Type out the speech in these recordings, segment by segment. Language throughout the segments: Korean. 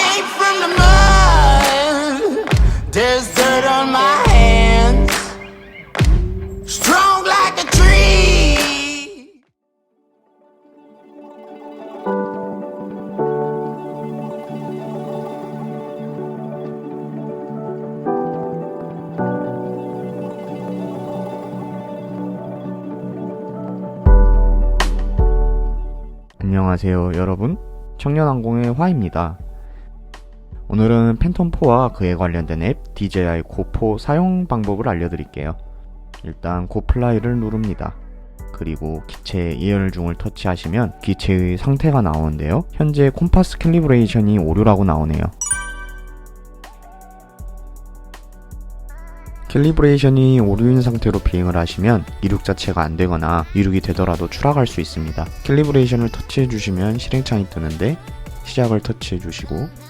came from the mud. There's dirt on my hands. Strong like a tree. 안녕하세요 여러분, 청년항공의 화입니다. 오늘은 팬텀4와 그에 관련된 앱 DJI 고4 사용 방법을 알려드릴게요. 일단 고플라이를 누릅니다. 그리고 기체 예열 중을 터치하시면 기체의 상태가 나오는데요, 현재 콤파스 캘리브레이션이 오류라고 나오네요. 캘리브레이션이 오류인 상태로 비행을 하시면 이륙 자체가 안되거나 이륙이 되더라도 추락할 수 있습니다. 캘리브레이션을 터치해주시면 실행창이 뜨는데 시작을 터치해주시고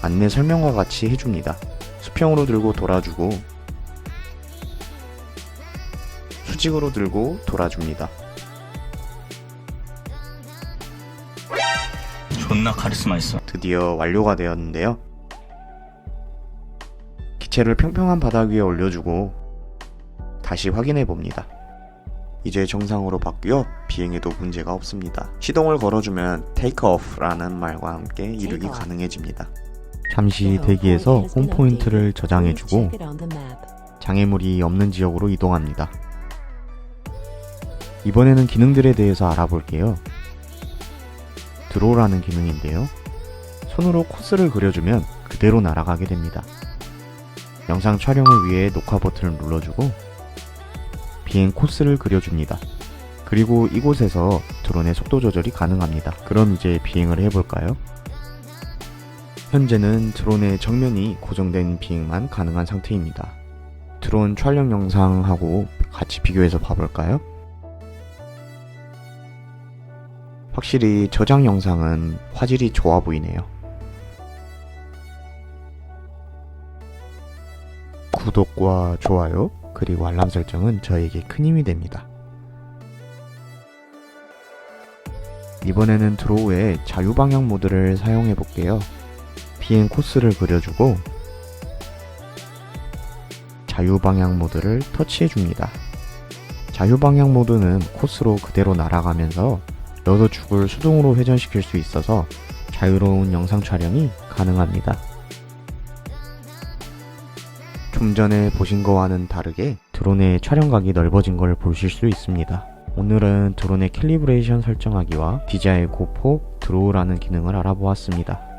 안내 설명과 같이 해줍니다. 수평으로 들고 돌아주고 수직으로 들고 돌아줍니다. 존나 카리스마 있어. 드디어 완료가 되었는데요, 기체를 평평한 바닥 위에 올려주고 다시 확인해 봅니다. 이제 정상으로 바뀌어 비행에도 문제가 없습니다. 시동을 걸어주면 테이크 오프라는 말과 함께 이륙이 가능해집니다. 잠시 대기해서 홈포인트를 저장해주고 장애물이 없는 지역으로 이동합니다. 이번에는 기능들에 대해서 알아볼게요. 드로우라는 기능인데요, 손으로 코스를 그려주면 그대로 날아가게 됩니다. 영상 촬영을 위해 녹화 버튼을 눌러주고 비행 코스를 그려줍니다. 그리고 이곳에서 드론의 속도 조절이 가능합니다. 그럼 이제 비행을 해볼까요? 현재는 드론의 정면이 고정된 비행만 가능한 상태입니다. 드론 촬영 영상하고 같이 비교해서 봐볼까요? 확실히 저장 영상은 화질이 좋아 보이네요. 구독과 좋아요 그리고 알람 설정은 저에게 큰 힘이 됩니다. 이번에는 드로우의 자유방향 모드를 사용해 볼게요. 비행 코스를 그려주고 자유방향 모드를 터치해 줍니다. 자유방향 모드는 코스로 그대로 날아가면서 러더축을 수동으로 회전시킬 수 있어서 자유로운 영상 촬영이 가능합니다. 좀 전에 보신 거와는 다르게 드론의 촬영각이 넓어진 걸 보실 수 있습니다. 오늘은 드론의 캘리브레이션 설정하기와 DJI 고4 드로우라는 기능을 알아보았습니다.